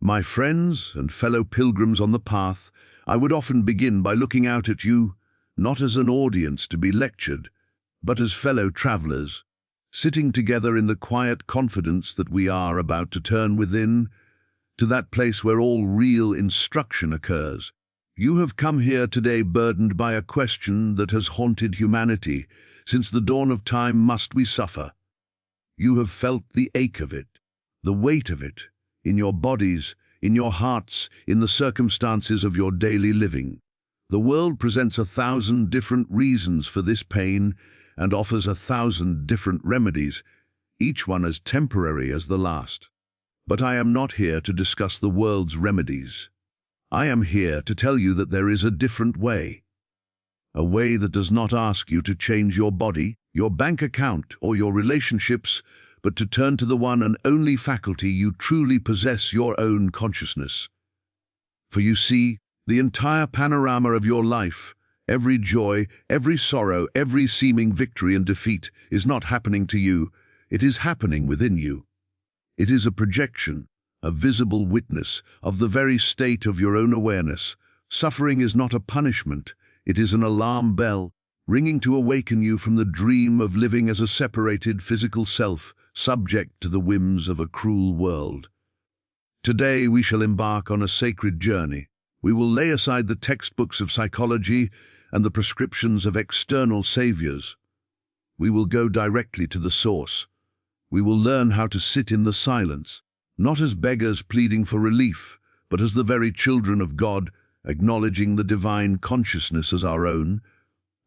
My friends and fellow pilgrims on the path, I would often begin by looking out at you, not as an audience to be lectured, but as fellow travelers, sitting together in the quiet confidence that we are about to turn within, to that place where all real instruction occurs. You have come here today burdened by a question that has haunted humanity since the dawn of time: must we suffer? You have felt the ache of it, the weight of it, in your bodies, in your hearts, in the circumstances of your daily living. The world presents 1,000 different reasons for this pain and offers 1,000 different remedies, each one as temporary as the last. But I am not here to discuss the world's remedies. I am here to tell you that there is a different way. A way that does not ask you to change your body, your bank account, or your relationships, but to turn to the one and only faculty you truly possess: your own consciousness. For you see, the entire panorama of your life, every joy, every sorrow, every seeming victory and defeat, is not happening to you, it is happening within you. It is a projection, a visible witness of the very state of your own awareness. Suffering is not a punishment, it is an alarm bell, ringing to awaken you from the dream of living as a separated physical self, subject to the whims of a cruel world. Today we shall embark on a sacred journey. We will lay aside the textbooks of psychology and the prescriptions of external saviors. We will go directly to the source. We will learn how to sit in the silence, not as beggars pleading for relief, but as the very children of God, acknowledging the divine consciousness as our own.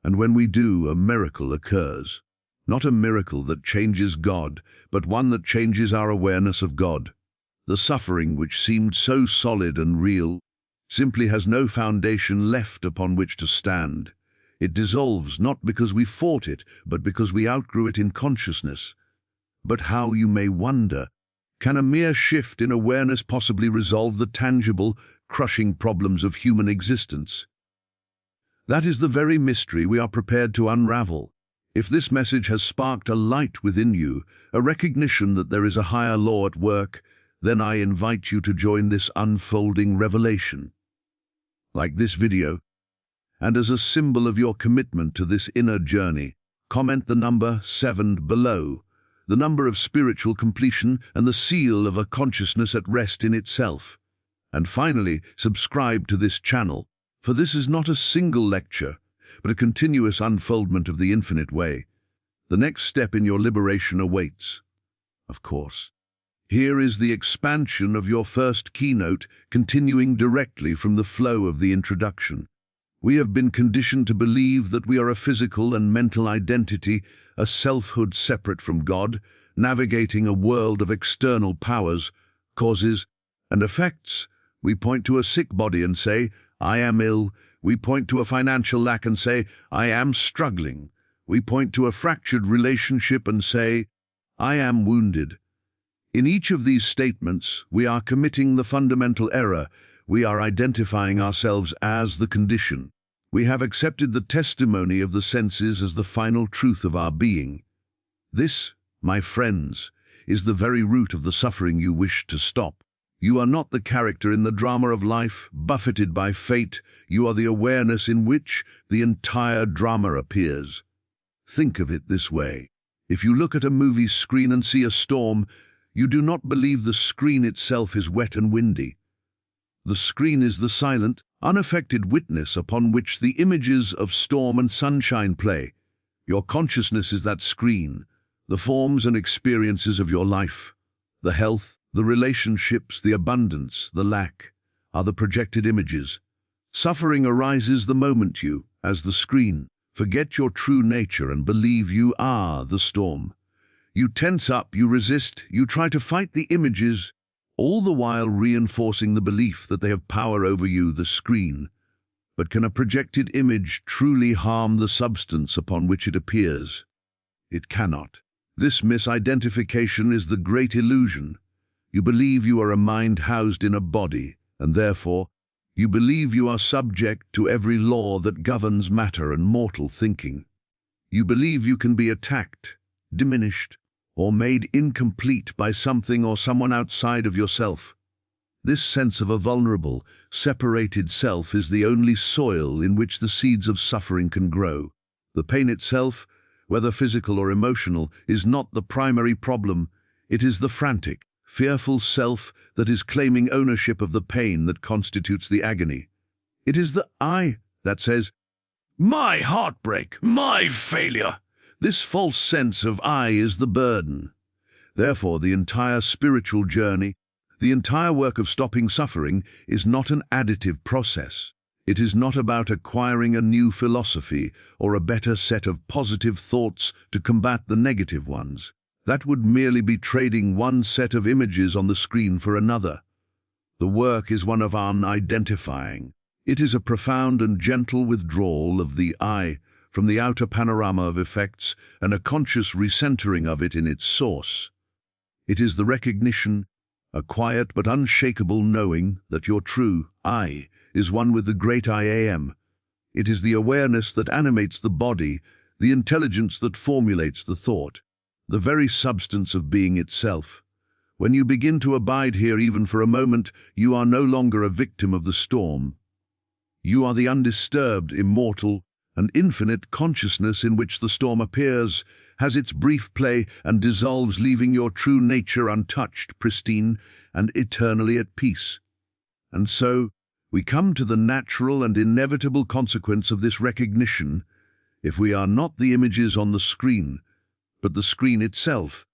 And when we do, a miracle occurs. Not a miracle that changes God, but one that changes our awareness of God. The suffering which seemed so solid and real simply has no foundation left upon which to stand. It dissolves not because we fought it, but because we outgrew it in consciousness. But how, you may wonder, can a mere shift in awareness possibly resolve the tangible, crushing problems of human existence? That is the very mystery we are prepared to unravel. If this message has sparked a light within you, a recognition that there is a higher law at work, then I invite you to join this unfolding revelation. Like this video, and as a symbol of your commitment to this inner journey, comment the number 7 below, the number of spiritual completion and the seal of a consciousness at rest in itself. And finally, subscribe to this channel, for this is not a single lecture, but a continuous unfoldment of the infinite way. The next step in your liberation awaits. Of course, here is the expansion of your first keynote, continuing directly from the flow of the introduction. We have been conditioned to believe that we are a physical and mental identity, a selfhood separate from God, navigating a world of external powers, causes, and effects. We point to a sick body and say, "I am ill." We point to a financial lack and say, "I am struggling." We point to a fractured relationship and say, "I am wounded." In each of these statements, we are committing the fundamental error. We are identifying ourselves as the condition. We have accepted the testimony of the senses as the final truth of our being. This, my friends, is the very root of the suffering you wish to stop. You are not the character in the drama of life, buffeted by fate. You are the awareness in which the entire drama appears. Think of it this way. If you look at a movie screen and see a storm, you do not believe the screen itself is wet and windy. The screen is the silent, unaffected witness upon which the images of storm and sunshine play. Your consciousness is that screen, the forms and experiences of your life. The health, the relationships, the abundance, the lack, are the projected images. Suffering arises the moment you, as the screen, forget your true nature and believe you are the storm. You tense up, you resist, you try to fight the images, all the while reinforcing the belief that they have power over you, the screen. But can a projected image truly harm the substance upon which it appears? It cannot. This misidentification is the great illusion. You believe you are a mind housed in a body, and therefore, you believe you are subject to every law that governs matter and mortal thinking. You believe you can be attacked, diminished, or made incomplete by something or someone outside of yourself. This sense of a vulnerable, separated self is the only soil in which the seeds of suffering can grow. The pain itself, whether physical or emotional, is not the primary problem. It is the frantic, fearful self that is claiming ownership of the pain that constitutes the agony. It is the I that says, "My heartbreak, my failure." This false sense of I is the burden. Therefore, the entire spiritual journey, the entire work of stopping suffering, is not an additive process. It is not about acquiring a new philosophy or a better set of positive thoughts to combat the negative ones. That would merely be trading one set of images on the screen for another. The work is one of unidentifying. It is a profound and gentle withdrawal of the I from the outer panorama of effects and a conscious recentering of it in its source. It is the recognition, a quiet but unshakable knowing that your true I is one with the great I Am. It is the awareness that animates the body, the intelligence that formulates the thought, the very substance of being itself. When you begin to abide here even for a moment, you are no longer a victim of the storm. You are the undisturbed, immortal, and infinite consciousness in which the storm appears, has its brief play, and dissolves, leaving your true nature untouched, pristine, and eternally at peace. And so, we come to the natural and inevitable consequence of this recognition. If we are not the images on the screen, but the screen itself,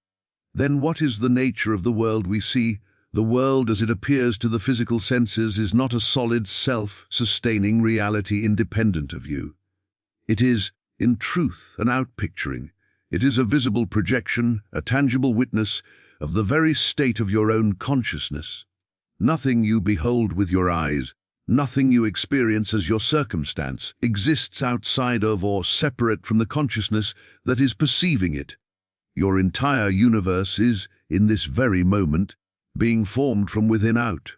then what is the nature of the world we see? The world as it appears to the physical senses is not a solid, self-sustaining reality independent of you. It is, in truth, an outpicturing. It is a visible projection, a tangible witness of the very state of your own consciousness. Nothing you behold with your eyes, nothing you experience as your circumstance, exists outside of or separate from the consciousness that is perceiving it. Your entire universe is, in this very moment, being formed from within out.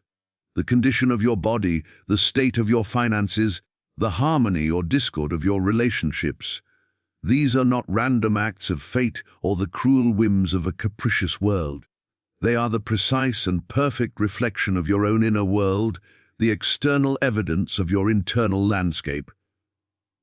The condition of your body, the state of your finances, the harmony or discord of your relationships. These are not random acts of fate or the cruel whims of a capricious world. They are the precise and perfect reflection of your own inner world, the external evidence of your internal landscape.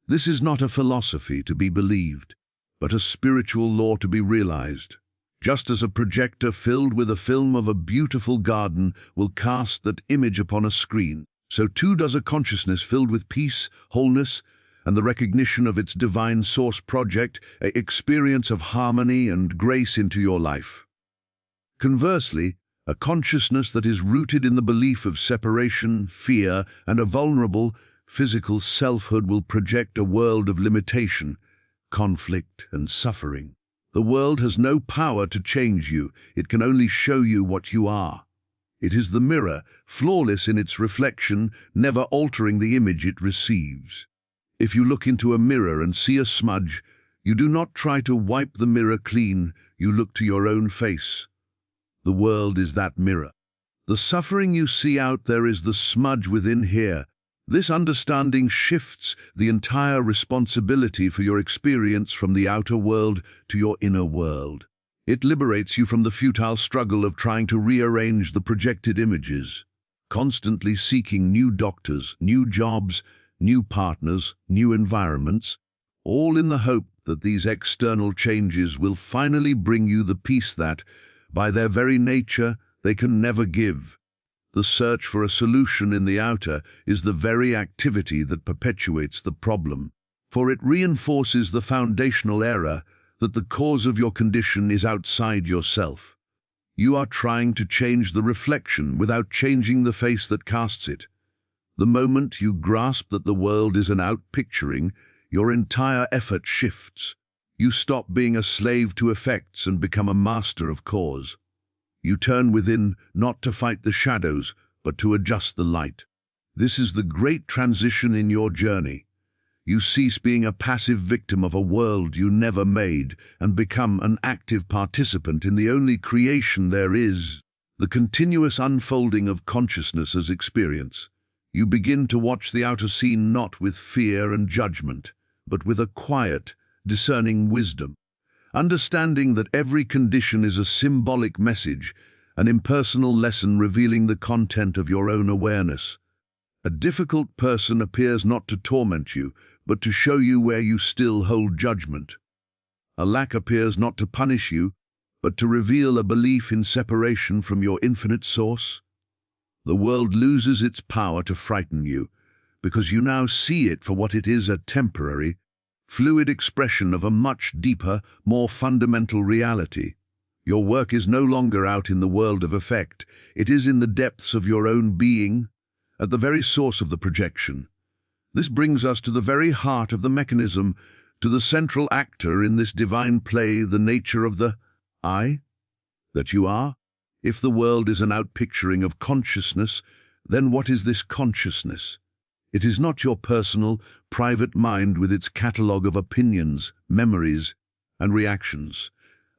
This is not a philosophy to be believed, but a spiritual law to be realized. Just as a projector filled with a film of a beautiful garden will cast that image upon a screen, so too does a consciousness filled with peace, wholeness, and the recognition of its divine source project an experience of harmony and grace into your life. Conversely, a consciousness that is rooted in the belief of separation, fear, and a vulnerable, physical selfhood will project a world of limitation, conflict, and suffering. The world has no power to change you, it can only show you what you are. It is the mirror, flawless in its reflection, never altering the image it receives. If you look into a mirror and see a smudge, you do not try to wipe the mirror clean, you look to your own face. The world is that mirror. The suffering you see out there is the smudge within here. This understanding shifts the entire responsibility for your experience from the outer world to your inner world. It liberates you from the futile struggle of trying to rearrange the projected images, constantly seeking new doctors, new jobs, new partners, new environments, all in the hope that these external changes will finally bring you the peace that, by their very nature, they can never give. The search for a solution in the outer is the very activity that perpetuates the problem, for it reinforces the foundational error that the cause of your condition is outside yourself. You are trying to change the reflection without changing the face that casts it. The moment you grasp that the world is an outpicturing, your entire effort shifts. You stop being a slave to effects and become a master of cause. You turn within not to fight the shadows, but to adjust the light. This is the great transition in your journey. You cease being a passive victim of a world you never made and become an active participant in the only creation there is, the continuous unfolding of consciousness as experience. You begin to watch the outer scene not with fear and judgment, but with a quiet, discerning wisdom, understanding that every condition is a symbolic message, an impersonal lesson revealing the content of your own awareness. A difficult person appears not to torment you, but to show you where you still hold judgment. A lack appears not to punish you, but to reveal a belief in separation from your infinite source. The world loses its power to frighten you, because you now see it for what it is, a temporary, fluid expression of a much deeper, more fundamental reality. Your work is no longer out in the world of effect. It is in the depths of your own being, at the very source of the projection. This brings us to the very heart of the mechanism, to the central actor in this divine play, the nature of the I that you are. If the world is an outpicturing of consciousness, then what is this consciousness? It is not your personal, private mind with its catalogue of opinions, memories, and reactions.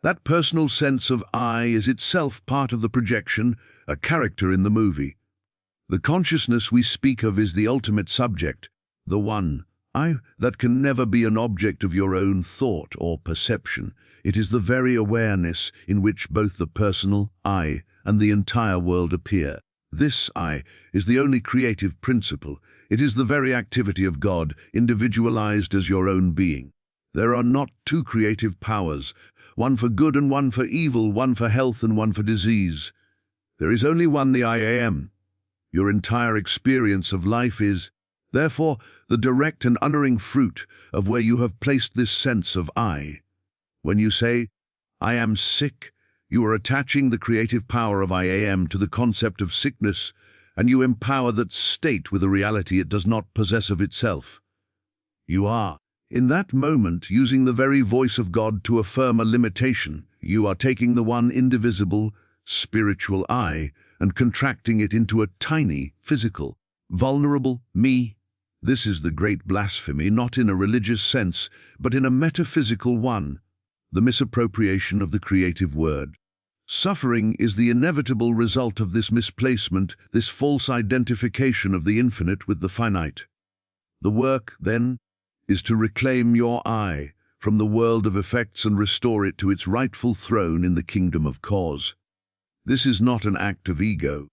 That personal sense of I is itself part of the projection, a character in the movie. The consciousness we speak of is the ultimate subject, the one, I, that can never be an object of your own thought or perception. It is the very awareness in which both the personal I and the entire world appear. This I is the only creative principle. It is the very activity of God, individualized as your own being. There are not two creative powers, one for good and one for evil, one for health and one for disease. There is only one, the I am. Your entire experience of life is, therefore, the direct and unerring fruit of where you have placed this sense of I. When you say, I am sick, you are attaching the creative power of I am to the concept of sickness, and you empower that state with a reality it does not possess of itself. You are, in that moment, using the very voice of God to affirm a limitation. You are taking the one indivisible, spiritual I and contracting it into a tiny, physical, vulnerable me. This is the great blasphemy, not in a religious sense, but in a metaphysical one, the misappropriation of the creative word. Suffering is the inevitable result of this misplacement, this false identification of the infinite with the finite. The work, then, is to reclaim your I from the world of effects and restore it to its rightful throne in the kingdom of cause. This is not an act of ego,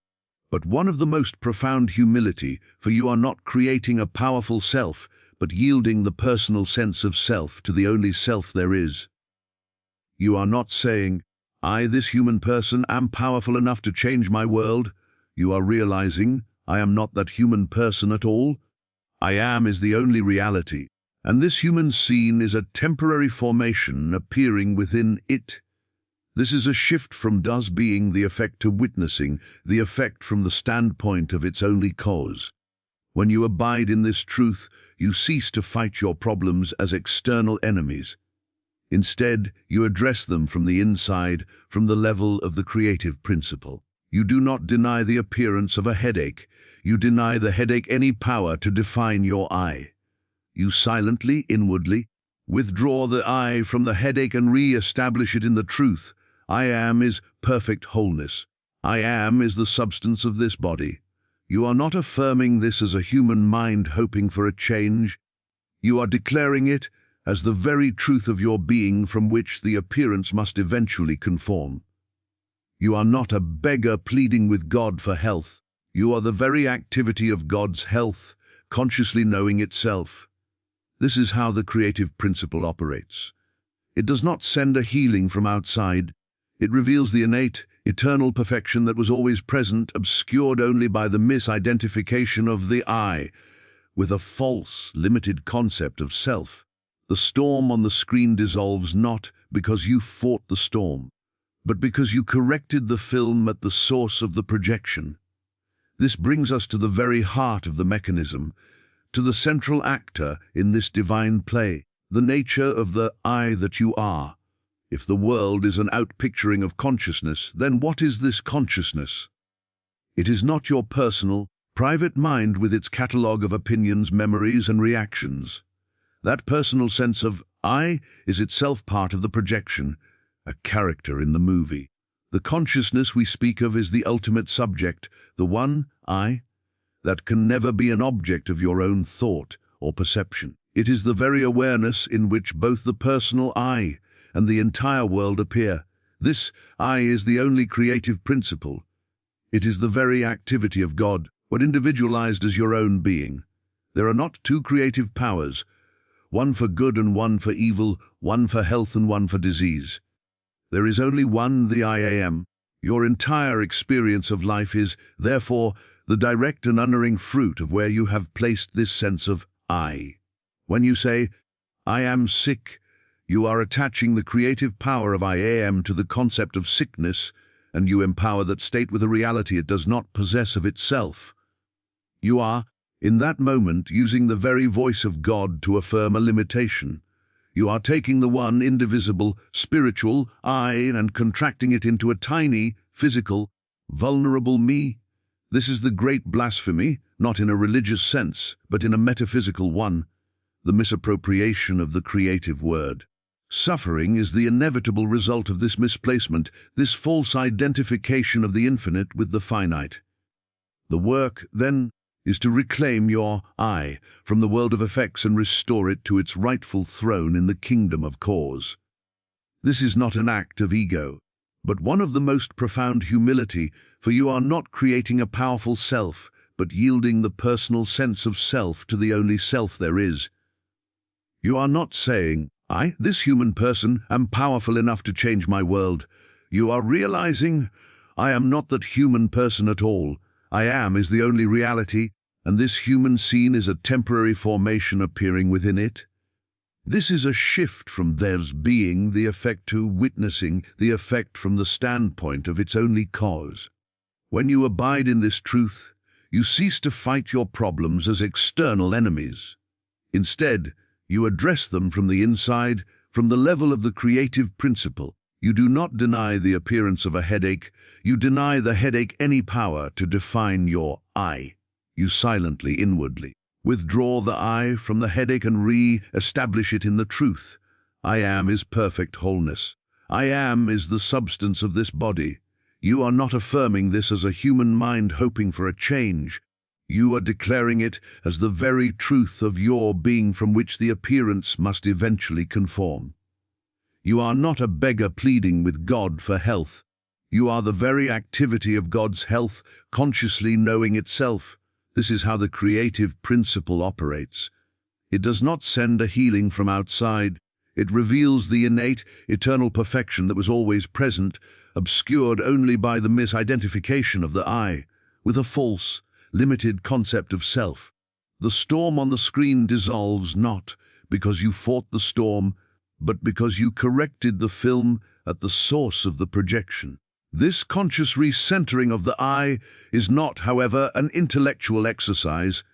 but one of the most profound humility, for you are not creating a powerful self, but yielding the personal sense of self to the only self there is. You are not saying, I, this human person, am powerful enough to change my world. You are realizing, I am not that human person at all. I am is the only reality, and this human scene is a temporary formation appearing within it. This is a shift from does being the effect to witnessing, the effect from the standpoint of its only cause. When you abide in this truth, you cease to fight your problems as external enemies. Instead, you address them from the inside, from the level of the creative principle. You do not deny the appearance of a headache. You deny the headache any power to define your I. You silently, inwardly, withdraw the I from the headache and re-establish it in the truth. I am is perfect wholeness. I am is the substance of this body. You are not affirming this as a human mind hoping for a change. You are declaring it as the very truth of your being from which the appearance must eventually conform. You are not a beggar pleading with God for health. You are the very activity of God's health, consciously knowing itself. This is how the creative principle operates. It does not send a healing from outside. It reveals the innate, eternal perfection that was always present, obscured only by the misidentification of the I, with a false, limited concept of self. The storm on the screen dissolves not because you fought the storm, but because you corrected the film at the source of the projection. This brings us to the very heart of the mechanism, to the central actor in this divine play, the nature of the I that you are. If the world is an outpicturing of consciousness, then what is this consciousness? It is not your personal, private mind with its catalogue of opinions, memories, and reactions. That personal sense of I is itself part of the projection, a character in the movie. The consciousness we speak of is the ultimate subject, the one, I, that can never be an object of your own thought or perception. It is the very awareness in which both the personal I and the entire world appear. This I is the only creative principle. It is the very activity of God, what individualized as your own being. There are not two creative powers, one for good and one for evil, one for health and one for disease. There is only one, the I am. Your entire experience of life is, therefore, the direct and unerring fruit of where you have placed this sense of I. When you say, I am sick, you are attaching the creative power of I am to the concept of sickness, and you empower that state with a reality it does not possess of itself. You are, in that moment, using the very voice of God to affirm a limitation. You are taking the one indivisible, spiritual I and contracting it into a tiny, physical, vulnerable me. This is the great blasphemy, not in a religious sense, but in a metaphysical one, the misappropriation of the creative word. Suffering is the inevitable result of this misplacement, this false identification of the infinite with the finite. The work, then, is to reclaim your I from the world of effects and restore it to its rightful throne in the kingdom of cause. This is not an act of ego, but one of the most profound humility, for you are not creating a powerful self, but yielding the personal sense of self to the only self there is. You are not saying, I, this human person, am powerful enough to change my world. You are realizing, I am not that human person at all. I am is the only reality, and this human scene is a temporary formation appearing within it. This is a shift from there's being the effect to witnessing the effect from the standpoint of its only cause. When you abide in this truth, you cease to fight your problems as external enemies. Instead, you address them from the inside, from the level of the creative principle. You do not deny the appearance of a headache. You deny the headache any power to define your I. You silently, inwardly, withdraw the I from the headache and re-establish it in the truth. I am is perfect wholeness. I am is the substance of this body. You are not affirming this as a human mind hoping for a change. You are declaring it as the very truth of your being from which the appearance must eventually conform. You are not a beggar pleading with God for health. You are the very activity of God's health, consciously knowing itself. This is how the creative principle operates. It does not send a healing from outside. It reveals the innate, eternal perfection that was always present, obscured only by the misidentification of the I, with a false, limited concept of self. The storm on the screen dissolves not because you fought the storm, but because you corrected the film at the source of the projection. This conscious recentering of the I is not, however, an intellectual exercise.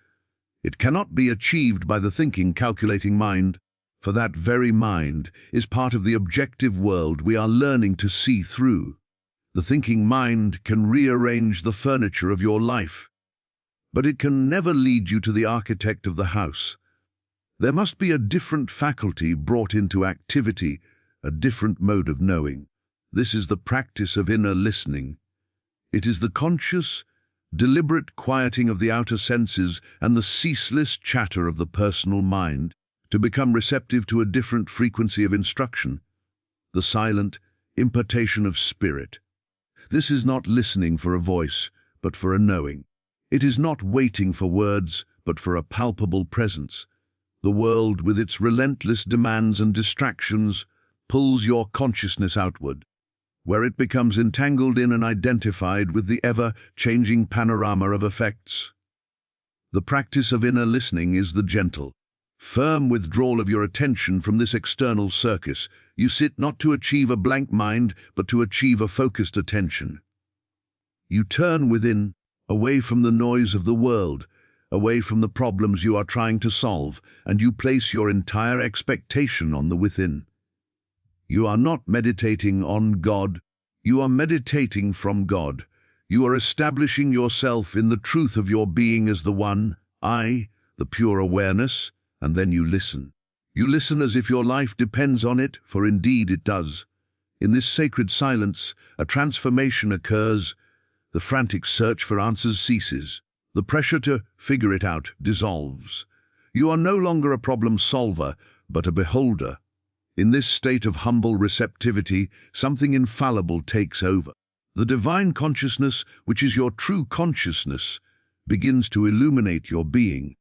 It cannot be achieved by the thinking, calculating mind, for that very mind is part of the objective world we are learning to see through. The thinking mind can rearrange the furniture of your life, but it can never lead you to the architect of the house. There must be a different faculty brought into activity, a different mode of knowing. This is the practice of inner listening. It is the conscious, deliberate quieting of the outer senses and the ceaseless chatter of the personal mind to become receptive to a different frequency of instruction, the silent impartation of spirit. This is not listening for a voice, but for a knowing. It is not waiting for words, but for a palpable presence. The world, with its relentless demands and distractions, pulls your consciousness outward, where it becomes entangled in and identified with the ever-changing panorama of effects. The practice of inner listening is the gentle, firm withdrawal of your attention from this external circus. You sit not to achieve a blank mind, but to achieve a focused attention. You turn within, away from the noise of the world, away from the problems you are trying to solve, and you place your entire expectation on the within. You are not meditating on God, you are meditating from God. You are establishing yourself in the truth of your being as the one, I, the pure awareness, and then you listen. You listen as if your life depends on it, for indeed it does. In this sacred silence, a transformation occurs. The frantic search for answers ceases. The pressure to figure it out dissolves. You are no longer a problem solver, but a beholder. In this state of humble receptivity, something infallible takes over. The divine consciousness, which is your true consciousness, begins to illuminate your being.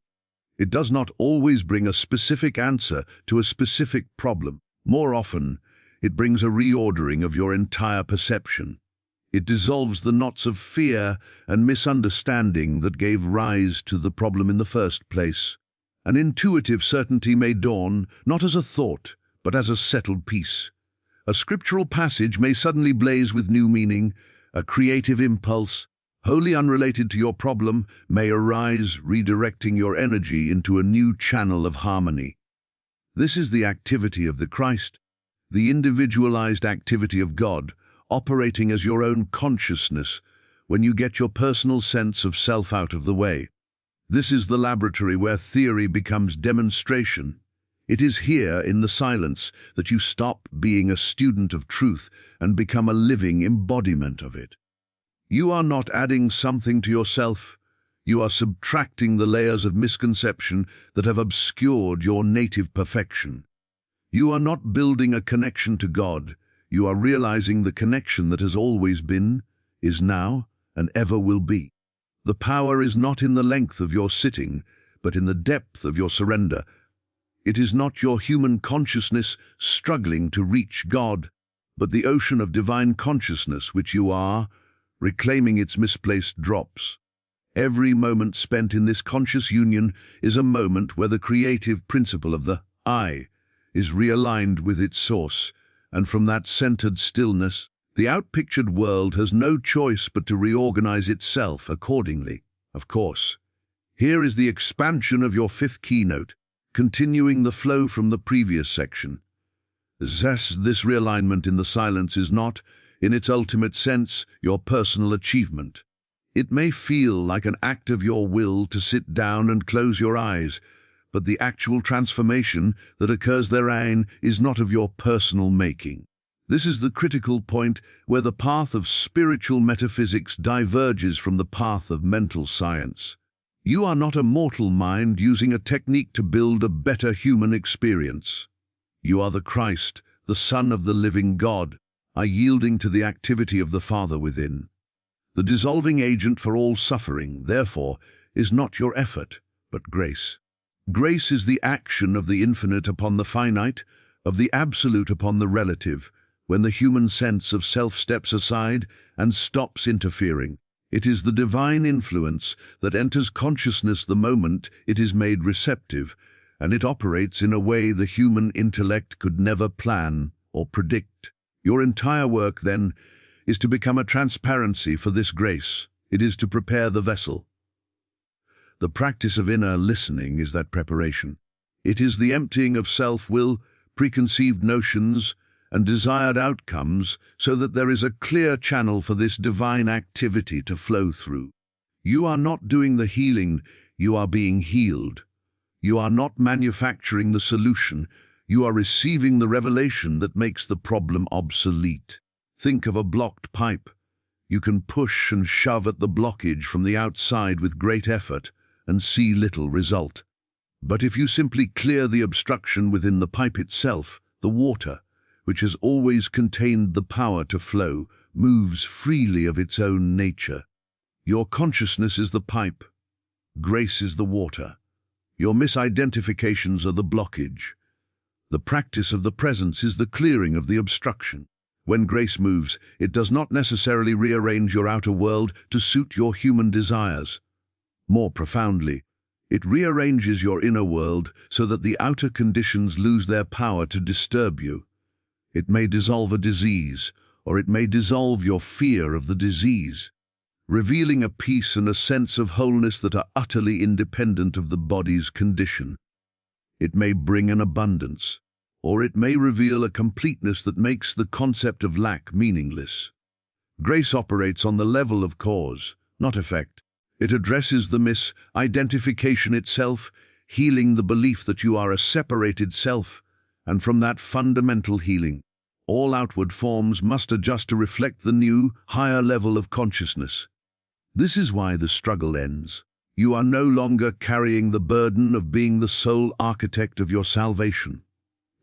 It does not always bring a specific answer to a specific problem. More often, it brings a reordering of your entire perception. It dissolves the knots of fear and misunderstanding that gave rise to the problem in the first place. An intuitive certainty may dawn, not as a thought, but as a settled peace. A scriptural passage may suddenly blaze with new meaning. A creative impulse, wholly unrelated to your problem, may arise, redirecting your energy into a new channel of harmony. This is the activity of the Christ, the individualized activity of God, operating as your own consciousness when you get your personal sense of self out of the way. This is the laboratory where theory becomes demonstration. It is here, in the silence, that you stop being a student of truth and become a living embodiment of it. You are not adding something to yourself. You are subtracting the layers of misconception that have obscured your native perfection. You are not building a connection to God. You are realizing the connection that has always been, is now, and ever will be. The power is not in the length of your sitting, but in the depth of your surrender. It is not your human consciousness struggling to reach God, but the ocean of divine consciousness which you are, reclaiming its misplaced drops. Every moment spent in this conscious union is a moment where the creative principle of the I is realigned with its source, and from that centered stillness, the outpictured world has no choice but to reorganize itself accordingly. Of course, here is the expansion of your fifth keynote, continuing the flow from the previous section. This realignment in the silence is not, in its ultimate sense, your personal achievement. It may feel like an act of your will to sit down and close your eyes, but the actual transformation that occurs therein is not of your personal making. This is the critical point where the path of spiritual metaphysics diverges from the path of mental science. You are not a mortal mind using a technique to build a better human experience. You are the Christ, the Son of the living God, yielding to the activity of the Father within. The dissolving agent for all suffering, therefore, is not your effort, but grace. Grace is the action of the infinite upon the finite, of the absolute upon the relative, when the human sense of self steps aside and stops interfering. It is the divine influence that enters consciousness the moment it is made receptive, and it operates in a way the human intellect could never plan or predict. Your entire work, then, is to become a transparency for this grace. It is to prepare the vessel. The practice of inner listening is that preparation. It is the emptying of self-will, preconceived notions, and desired outcomes so that there is a clear channel for this divine activity to flow through. You are not doing the healing, you are being healed. You are not manufacturing the solution, you are receiving the revelation that makes the problem obsolete. Think of a blocked pipe. You can push and shove at the blockage from the outside with great effort and see little result. But if you simply clear the obstruction within the pipe itself, the water, which has always contained the power to flow, moves freely of its own nature. Your consciousness is the pipe. Grace is the water. Your misidentifications are the blockage. The practice of the presence is the clearing of the obstruction. When grace moves, it does not necessarily rearrange your outer world to suit your human desires. More profoundly, it rearranges your inner world so that the outer conditions lose their power to disturb you. It may dissolve a disease, or it may dissolve your fear of the disease, revealing a peace and a sense of wholeness that are utterly independent of the body's condition. It may bring an abundance, or it may reveal a completeness that makes the concept of lack meaningless. Grace operates on the level of cause, not effect. It addresses the misidentification itself, healing the belief that you are a separated self, and from that fundamental healing, all outward forms must adjust to reflect the new, higher level of consciousness. This is why the struggle ends. You are no longer carrying the burden of being the sole architect of your salvation.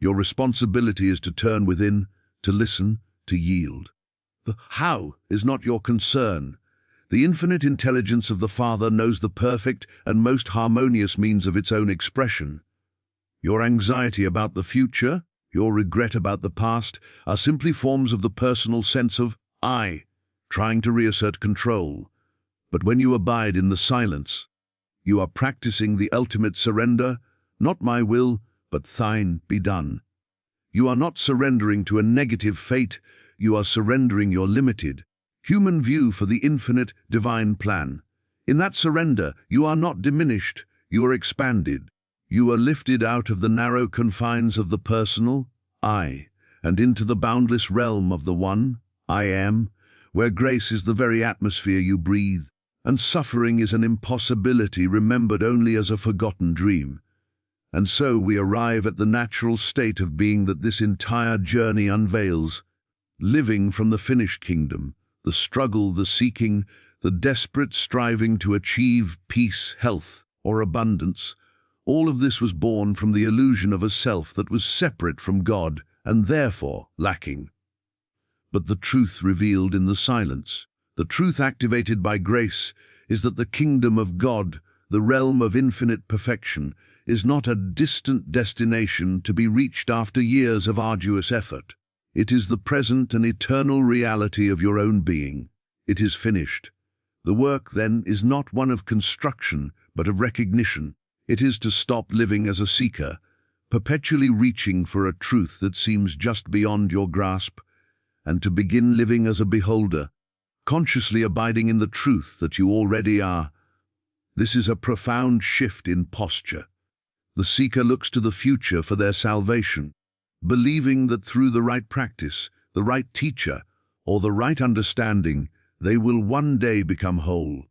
Your responsibility is to turn within, to listen, to yield. The how is not your concern. The infinite intelligence of the Father knows the perfect and most harmonious means of its own expression. Your anxiety about the future, your regret about the past, are simply forms of the personal sense of I, trying to reassert control. But when you abide in the silence, you are practicing the ultimate surrender, not my will, but thine be done. You are not surrendering to a negative fate, you are surrendering your limited, human view for the infinite, divine plan. In that surrender, you are not diminished, you are expanded. You are lifted out of the narrow confines of the personal, I, and into the boundless realm of the one, I am, where grace is the very atmosphere you breathe, and suffering is an impossibility remembered only as a forgotten dream. And so we arrive at the natural state of being that this entire journey unveils, living from the finished kingdom, the struggle, the seeking, the desperate striving to achieve peace, health, or abundance. All of this was born from the illusion of a self that was separate from God and therefore lacking. But the truth revealed in the silence, the truth activated by grace, is that the kingdom of God, the realm of infinite perfection, is not a distant destination to be reached after years of arduous effort. It is the present and eternal reality of your own being. It is finished. The work, then, is not one of construction, but of recognition. It is to stop living as a seeker, perpetually reaching for a truth that seems just beyond your grasp, and to begin living as a beholder, consciously abiding in the truth that you already are. This is a profound shift in posture. The seeker looks to the future for their salvation, believing that through the right practice, the right teacher, or the right understanding, they will one day become whole.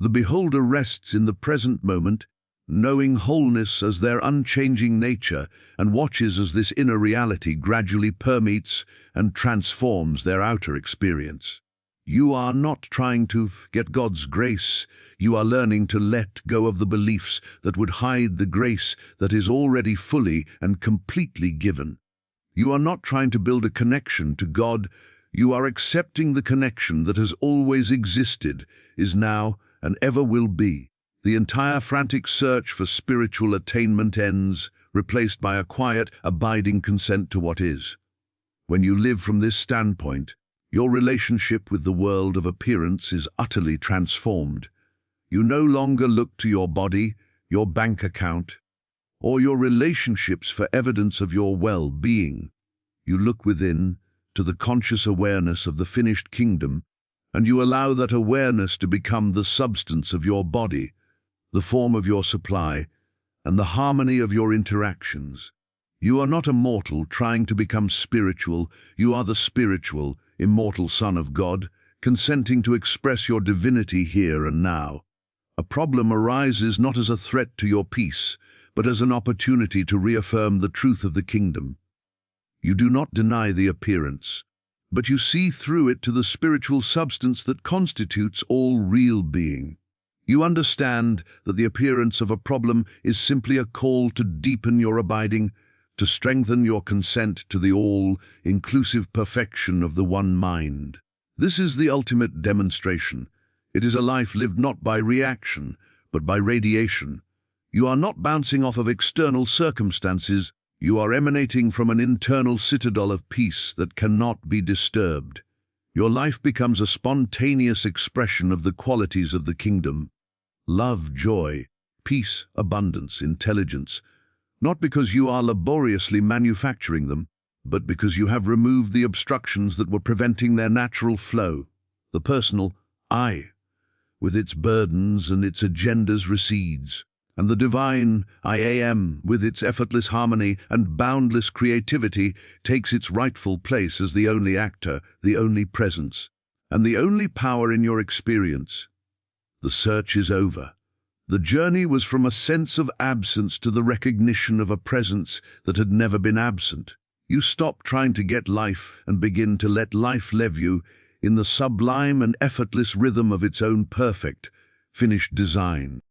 The beholder rests in the present moment, knowing wholeness as their unchanging nature, and watches as this inner reality gradually permeates and transforms their outer experience. You are not trying to get God's grace, you are learning to let go of the beliefs that would hide the grace that is already fully and completely given. You are not trying to build a connection to God, you are accepting the connection that has always existed, is now, and ever will be. The entire frantic search for spiritual attainment ends, replaced by a quiet, abiding consent to what is. When you live from this standpoint, your relationship with the world of appearance is utterly transformed. You no longer look to your body, your bank account, or your relationships for evidence of your well-being. You look within, to the conscious awareness of the finished kingdom, and you allow that awareness to become the substance of your body, the form of your supply, and the harmony of your interactions. You are not a mortal trying to become spiritual, you are the spiritual, immortal Son of God, consenting to express your divinity here and now. A problem arises not as a threat to your peace, but as an opportunity to reaffirm the truth of the kingdom. You do not deny the appearance, but you see through it to the spiritual substance that constitutes all real being. You understand that the appearance of a problem is simply a call to deepen your abiding, to strengthen your consent to the all-inclusive perfection of the one mind. This is the ultimate demonstration. It is a life lived not by reaction, but by radiation. You are not bouncing off of external circumstances, you are emanating from an internal citadel of peace that cannot be disturbed. Your life becomes a spontaneous expression of the qualities of the kingdom. Love, joy, peace, abundance, intelligence, not because you are laboriously manufacturing them, but because you have removed the obstructions that were preventing their natural flow. The personal I, with its burdens and its agendas, recedes, and the divine I am, with its effortless harmony and boundless creativity, takes its rightful place as the only actor, the only presence, and the only power in your experience. The search is over. The journey was from a sense of absence to the recognition of a presence that had never been absent. You stop trying to get life and begin to let life live you in the sublime and effortless rhythm of its own perfect, finished design.